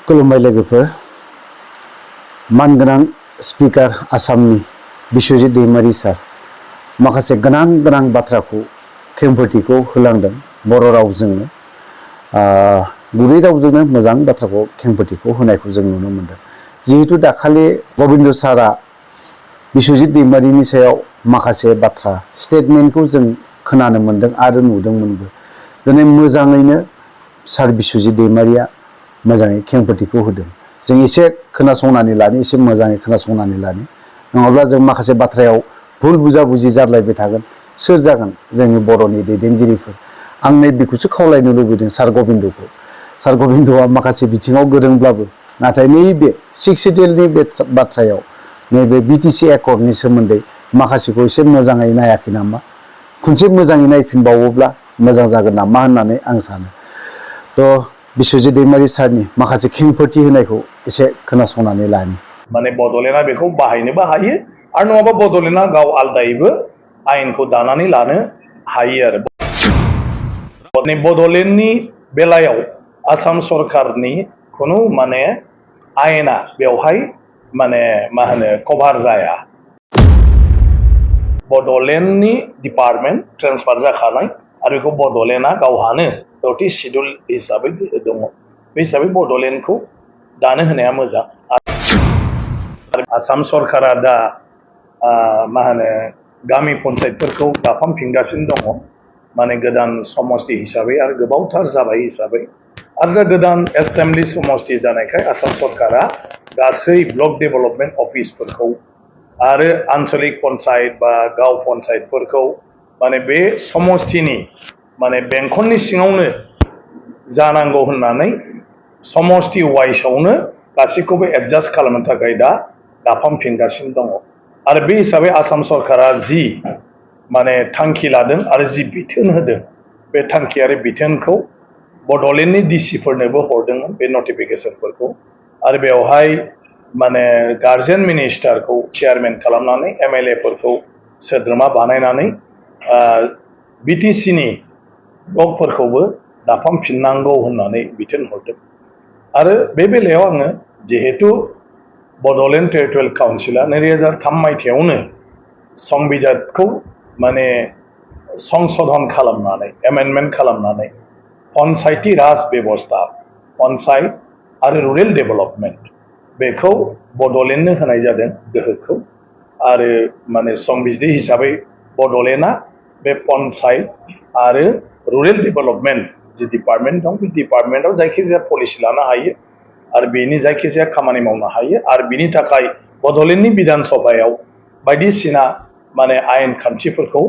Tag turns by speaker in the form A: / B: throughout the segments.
A: खुलुमबाय लोगोफोर मानगोनां स्पिकार आसामनि बिश्वजित दैमारी सार माखासे गोनां बाथ्राखौ खेंफोरथिखौ होलांदों बर' रावजोंनो गुरै रावजोंनो मोजां बाथ्राखौ खेंफोरथिखौ होनायखौ जों नुनो मोनदों। जिहेतु दाखालि गबिन्द सारा बिश्वजित दैमारीनि सायाव माखासे बाथ्रा स्टेटमेन्टखौ जों खोनानो मोनदों आरो नुदोंमोनबो। दिनै मोजाङैनो सार बिश्वजित दैमारीया मोजाङै खेंफोरथिखौ होदों। जों एसे खोनासंनानै लानि, एसे मोजाङै खोनासंनानै लानि, नङाब्ला जों माखासे बाथ्रायाव भुल बुजा-बुजि जाद्लायबाय थागोन। सोर जागोन जोंनि बर'नि दैदेनगिरिफोर? आं नैबेखौसो खावलायनो लुबैदों सार गबिन्दखौ। सार गबिन्दआ माखासे बिथिङाव गोरोंब्लाबो नाथाय नैबे 6 सिडिउलनि बाथ्रायाव नैबे बिटिसि एकर्डनि सोमोन्दै माखासेखौ एसे मोजाङै नायाखै नामा? खनसे मोजाङै नायफिनबावोब्ला मोजां जागोन नामा होननानै आं सानो। थ' बिश्वजित दैमारी सारनि माखासे खेंफोरथि होनायखौ एसे खोनासंनानै लानि।
B: माने बड'लेण्डआ बेखौ बाहायनोबो हायो आरो नङाबा बड'लेण्डआ गाव आलदायैबो आयेनखौ दानानै लानो हायो आरो। बड'लेण्डनि बेलायाव आसाम सरकारनि खुनु माने आयेना बेवहाय माने मा होनो कभार जाया। बड'लेण्डनि डिपार्टमेन्ट ट्रेन्सफार जाखानाय आरो बेखौ बड'लेण्डआ गावहानो 30 सिडिउल हिसाबै दङ। बे हिसाबै बड'लेण्डखौ दानो होनाया मोजां। आसाम सरकारा दा मा होनो गामि पन्सायतफोरखौ दाफामफिनगासिनो दङ, माने गोदान समस्ति हिसाबै आरो गोबावथार जाबाय हिसाबै। आरो दा गोदान एसेम्बलि समस्ति जानायखाय आसाम सरकारा गासै ब्लक डेभेलपमेन्ट अफिसफोरखौ आरो आन्चलिक पन्सायत बा गाव पन्सायतफोरखौ माने बे समस्तिनि माने बेंखननि सिङावनो जानांगौ होननानै समस्ति वाइसआवनो गासैखौबो एडजास्ट खालामनो थाखाय दा दाफामफिनगासिनो दङ। आरो बे हिसाबै आसाम सरकारा जि माने थांखि लादों आरो जि बिथोन होदों, बे थांखियारि बिथोनखौ बड'लेण्डनि डिसिफोरनोबो हरदोंमोन बे नटिफिकेसनफोरखौ। आरो बेवहाय माने गार्जेन मिनिस्टारखौ चेयारमेन खालामनानै एमएलएफोरखौ सोद्रोमा बानायनानै बिटिसिनि ब्लकफोरखौबो दाफामफिननांगौ होननानै बिथोन हरदों। आरो बे बेलायाव आङो जिहेतु बड'लेण्ड टेरिटरियेल काउन्सिला 2003 मायथाइयावनो संबिधानखौ माने संशोधन खालामनानै एमेन्डमेन्ट खालामनानै पन्सायती राज बेबस्था, पन्सायत आरो रुरेल डेभेलपमेन्ट बेखौ बड'लेण्डनो होनाय जादों गोहोखौ। आरो माने संबिजिर हिसाबै बड'लेण्डआ बे पन्सायत आरो रुरेल डेभेलपमेन्ट जि डिपार्टमेन्ट दं, बे डिपार्टमेन्टआव जायखिजाया पलिसि लानो हायो आरो बेनि जायखिजाया खामानि मावनो हायो। आरो बिनि थाखाय बड'लेण्डनि बिधान सभायाव बायदिसिना माने आयेन खान्थिफोरखौ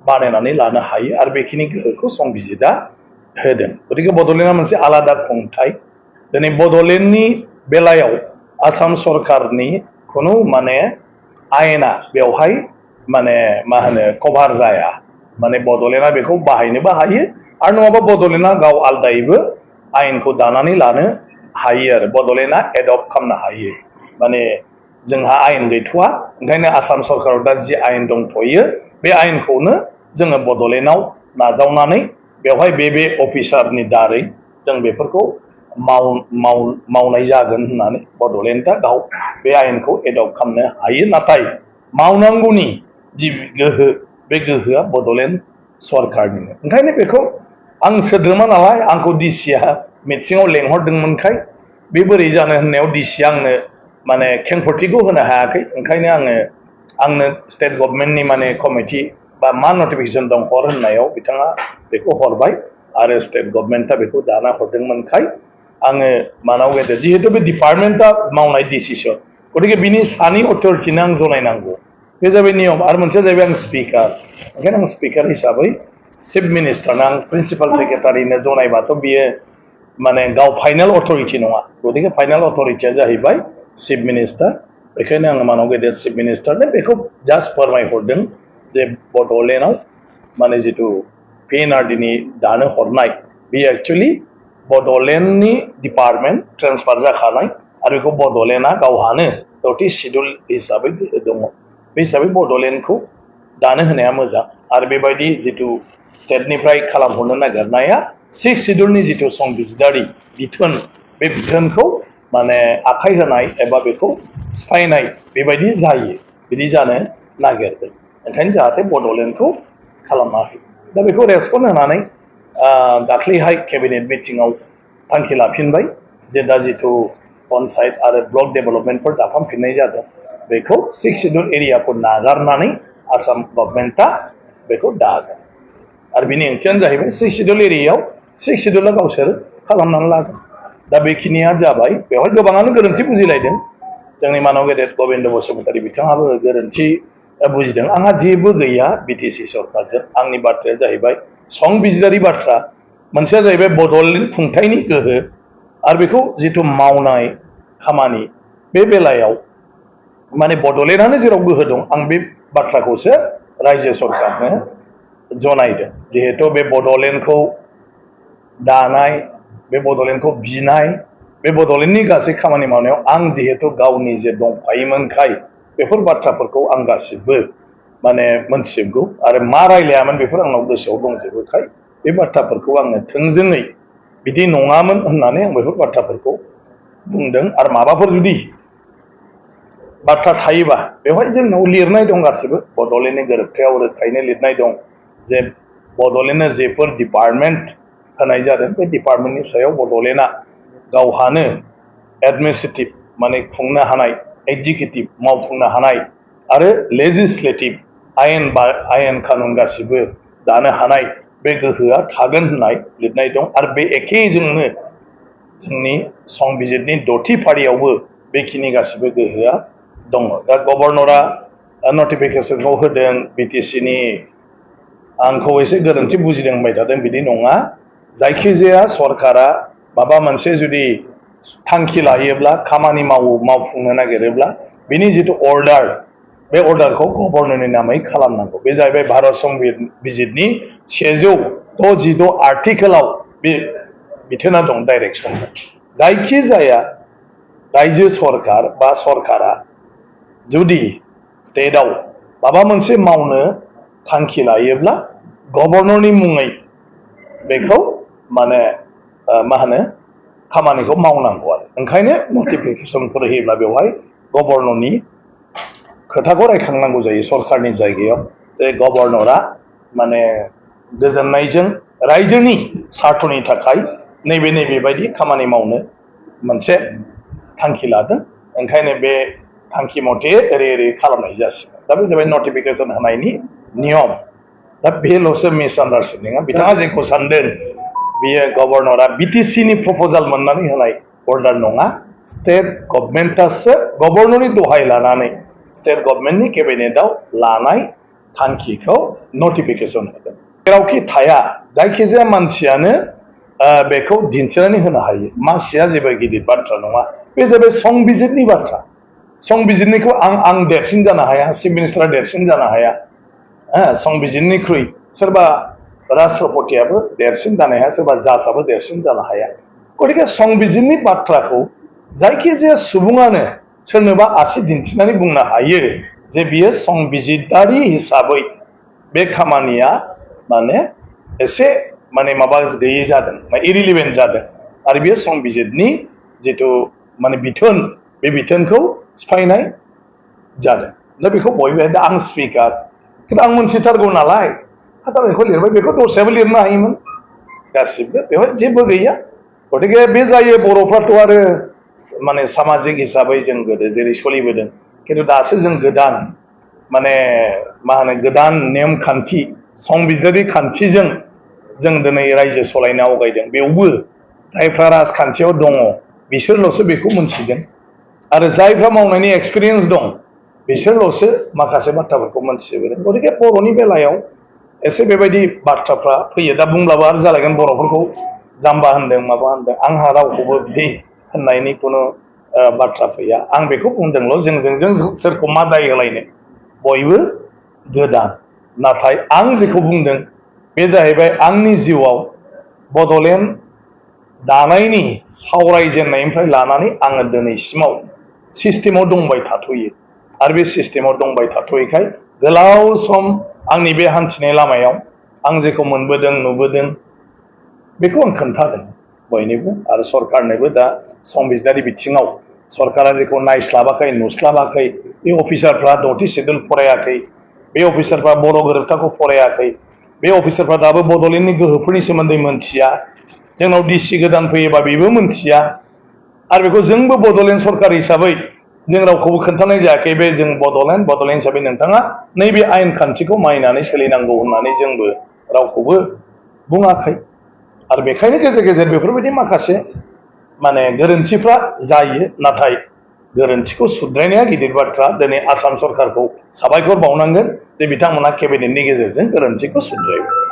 B: बानायनानै लानो हायो आरो बेखिनि गोहोखौ संबिजिदा होदों। गतिके बड'लेण्डआ मोनसे आलादा खुंथाय। दिनै बड'लेण्डनि बेलायाव आसाम सरकारनि खुनु माने आयेना बेवहाय माने मा होनो कभार जाया। माने बड'लेण्डआ बेखौ बाहायनोबो हायो आरो नङाबा बड'लेण्डआ गाव आलदायैबो आयेनखौ दानानै लानो हायो आरो बड'लेण्डआ एडप्ट खालामनो हायो। माने जोंहा आयेन गैथ'वा, ओंखायनो आसाम सरकाराव दा जि आयेन दंथ'यो बे आयेनखौनो जोङो बड'लेण्डआव नाजावनानै बेवहाय बे अफिसारनि दारै जों बेफोरखौ मावनाय जागोन होननानै बड'लेण्डआ गाव बे आयेनखौ एडप्ट खालामनो हायो। नाथाय मावनांगौनि जि गोहो, बे गोहोआ बड'लेण्ड सरकारनिनो। ओंखायनो बेखौ आं सोद्रोमा नालाय आंखौ डिसिआ मिटिङाव लेंहरदोंमोनखाय बे बोरै जानो होननायाव डिसिआ आंनो माने खेंफोरथिखौ होनो हायाखै। ओंखायनो आंनो स्टेट गभर्नमेन्टनि माने कमिटि बा मा नटिफिकेसन दं हर होननायाव बिथाङा बेखौ हरबाय आरो स्टेट गभर्नमेन्टआ बेखौ दाना हरदोंमोनखाय आङो मानाव गेदेर जिहेतु बे डिपार्टमेन्टआ मावनाय डिसिसन, गतिके बिनि सानि अथरिटिनो आं जनायनांगौ, बे जाबाय नियम। आरो मोनसेया जाहैबाय आं स्पिकार, ओंखायनो आं स्पिकार हिसाबै चिफ मिनिस्टारनो आं प्रिन्सिपाल सेक्रेटारिनो जनायबाथ' बियो माने गाव फाइनाल अथरिटि नङा। गतिके फाइनाल अथरिटिया जाहैबाय चिफ मिनिस्टार। बेखायनो आङो मानाव गेदेर चिफ मिनिस्टारनो बेखौ जास्ट फोरमायहरदों जे बड'लेण्डआव माने जिथु पिएनआरडिनि दानो हरनाय बे एक्सुवेलि बड'लेण्डनि डिपार्टमेन्ट ट्रेन्सफार जाखानाय आरो बेखौ बड'लेण्डआ गावहानो 30 सिडिउल हिसाबै दङ। बे हिसाबै बड'लेण्डखौ दानो होनाया मोजां। आरो बेबायदि जिथु स्टेटनिफ्राय खालामहरनो नागिरनाया 6 सिडिउलनि जिथु संबिजिदारि बिथोन, बे बिथोनखौ माने आखाइ होनाय एबा बेखौ सिफायनाय बेबायदि जायो बिदि जानो नागिरदों ओंखायनो जाहाथे बड'लेण्डखौ खालामनो हायो दा बेखौ रेसपन्ड होनानै दाख्लैहाय केबिनेट मिटिङाव थांखि लाफिनबाय जे दा जिथु पन्सायत आरो ब्लक डेभेलपमेन्टफोर दाफामफिननाय जादों बेखौ 6 शिड्युल एरियाखौ नागारनानै आसाम गभर्नमेन्टआ बेखौ दागोन आरो बिनि ओंथियानो जाहैबाय 6 शिड्युल एरियायाव 6 शिड्युला गावसोर खालामनानै लागोन दा बेखिनिया जाबाय बेवहाय गोबाङानो गोरोन्थि बुजिलायदों जोंनि मानव गेदेर गबिन्द बसुमतारी बिथाङाबो गोरोन्थि बुजिदों आंहा जेबो गैया बिटिसि सरकारजों आंनि बाथ्राया जाहैबाय संबिजिरारि बाथ्रा मोनसेया जाहैबाय बड'लेण्ड खुंथायनि गोहो आरो बेखौ जिथु मावनाय खामानि बे बेलायाव माने बड'लेण्डआनो जेराव गोहो दं आं बे बाथ्राखौसो रायजो सरकारनो जनायदों जिहेतु बे बड'लेण्डखौ दानाय बे बड'लेण्डखौ बिनाय बे बड'लेण्डनि गासै खामानि मावनायाव आं जिहेतु गावनि जे दंफायोमोनखाय बेफोर बाथ्राफोरखौ आं गासिबो माने मोनथिजोबगौ आरो मा रायलायामोन बेफोर आंनाव गोसोआव दंजोबोखाय बे बाथ्राफोरखौ आङो थोंजोङै बिदि नङामोन होननानै आं बेफोर बाथ्राफोरखौ बुंदों आरो माबाफोर जुदि बाथ्रा थायोबा बेवहाय जोंनाव लिरनाय दं गासिबो बड'लेण्डनि गोरोबथायाव रोखायैनो लिरनाय दं जे बड'लेण्डनो जेफोर डिपार्टमेन्ट होनाय जादों बे डिपार्टमेन्टनि सायाव बड'लेण्डआ गावहानो एडमिनिस्ट्रेटिभ माने खुंनो हानाय एक्जिकिउटिभ मावफुंनो हानाय आरो लेजिस्लेटिभ आयेन कानुन गासिबो दानो हानाय बे गोहोआ थागोन होननाय लिरनाय दं आरो बे एखेजोंनो जोंनि संबिजिरनि 6थि फारियावबो बेखिनि गासिबो गोहोआ दङ दा गभर्नरा नटिफिकेसनखौ होदों बिटिसिनि आंखौ एसे गोरोन्थि बुजिदों होनबाय थादों बिदि नङा जायखिजाया सरकारा माबा मोनसे जुदि थांखि लायोब्ला खामानि मावफुंनो नागिरोब्ला बिनि जिथु अर्डार बे अर्डारखौ गभर्नरनि नामै खालामनांगौ बे जाहैबाय भारत संबिजिरनि 166 आर्टिकेलाव बे बिथोना दं डाइरेक्सन जायखिजाया रायजो सरकार बा सरकारा जुदि स्टेटआव माबा मोनसे मावनो थांखि लायोब्ला गभर्नरनि मुङै बेखौ माने मा होनो खामानिखौ मावनांगौ आरो ओंखायनो नटिफिकेसनफोर होयोब्ला बेवहाय गभर्नरनि खोथाखौ रायखांनांगौ जायो सरकारनि जायगायाव जे गभर्नरा माने गोजोननायजों रायजोनि सार्थनि थाखाय नैबे बायदि खामानि मावनो मोनसे थांखि लादों ओंखायनो बे थांखि मथे ओरै खालामनाय जासिगोन दा बे जाबाय नटिफिकेसन होनायनि नियम दा बेल'सो मिसआन्डारस्टेन्डिंआ बिथाङा जेखौ सानदों बियो गभर्नरा बिटिसिनि प्रप'जाल मोननानै होनाय अर्डार नङा स्टेट गभर्नमेन्टआसो गभर्नरनि दहाय लानानै स्टेट गभर्नमेन्टनि केबिनेटआव लानाय थांखिखौ नटिफिकेसन होदों जेरावखि थाया जायखिजाया मानसियानो बेखौ दिन्थिनानै होनो हायो मासिया जेबो गिदिर बाथ्रा नङा बे जाबाय संबिजिरनि बाथ्रा संबिजिरनिखौ आं देरसिन जानो हाया चिफ मिनिस्टारा देरसिन जानो हाया संबिजिरनिख्रुइ सोरबा राष्ट्रपतियाबो देरसिन जानो हाया सोरबा जाजआबो देरसिन जानो हाया गतिके संबिजिरनि बाथ्राखौ जायखिजाया सुबुङानो सोरनोबा आसि दिन्थिनानै बुंनो हायो जे बियो संबिजिरारि हिसाबै बे खामानिया माने एसे माने माबा गैयै जादों इरिलिभेन्ट जादों आरो बेयो संबिजिरनि जिथु माने बिथोन बे बिथोनखौ सिफायनाय जादों दा बेखौ बयबो दा आं स्पिकार खिन्थु आं मोनथिथारगौ नालाय दा बेखौ लिरबाय बेखौ दस्रायाबो लिरनो हायोमोन गासिबो बेवहाय जेबो गैया गतिके बे जायो बर'फ्राथ' आरो माने सामाजिक हिसाबै जों गोदो जेरै सोलिबोदों खिन्थु दासो जों गोदान माने मा होनो गोदान नेमखान्थि संबिजिरारि खान्थिजों जों दिनै रायजो सालायनो आवगायदों बेयावबो जायफ्रा राजखान्थियाव दङ बिसोरल'सो बेखौ मोनथिगोन आरो जायफ्रा मावनायनि एक्सपिरियेन्स दं बिसोरल'सो माखासे बाथ्राफोरखौ मोनथिजोबो गतिके बर'नि बेलायाव एसे बेबायदि बाथ्राफ्रा फैयो दा बुंब्लाबो आरो जालायगोन बर'फोरखौ जाम्बा होनदों माबा होनदों आंहा रावखौबो बिदि होननायनि खुनु बाथ्रा फैया आं बेखौ बुंदोंल' जों सोरखौ मा दाय होलायनो बयबो गोदान नाथाय आं जेखौ बुंदों बे जाहैबाय आंनि जिउआव बड'लेण्ड दानायनि सावरायजेननायनिफ्राय लानानै आङो दिनैसिमाव सिस्टेमाव दंबाय थाथ'यो आरो बे सिस्टेमाव दंबाय थाथ'यैखाय गोलाव सम आंनि बे हान्थिनाय लामायाव आं जेखौ मोनबोदों नुबोदों बेखौ आं खोन्थादों बयनोबो आरो सरकारनोबो दा संबिजिदारि बिथिङाव सरकारा जेखौ नायस्लाबाखै नुस्लाबाखै बे अफिसारफ्रा 6थि सिडिउल फरायाखै बे अफिसारफ्रा बर' गोरोबथाखौ फरायाखै बे अफिसारफ्रा दाबो बड'लेण्डनि गोहोफोरनि सोमोन्दै मोनथिया जोंनाव डिसि गोदान फैयोबा बेबो मोनथिया आरो बेखौ जोंबो बड'लेण्ड सरकार हिसाबै जों रावखौबो खोन्थानाय जायाखै बे जों बड'लेण्ड हिसाबै नोंथाङा नैबे आयेन खान्थिखौ मानिनानै सोलिनांगौ होननानै जोंबो रावखौबो बुङाखै आरो बेखायनो गेजेर गेजेर बेफोरबायदि माखासे माने गोरोन्थिफ्रा जायो नाथाय गोरोन्थिखौ सुद्रायनाया गिदिर बाथ्रा दिनै आसाम सरकारखौ साबायखर बावनांगोन जे बिथांमोना केबिनेटनि गेजेरजों गोरोन्थिखौ सुद्रायबाय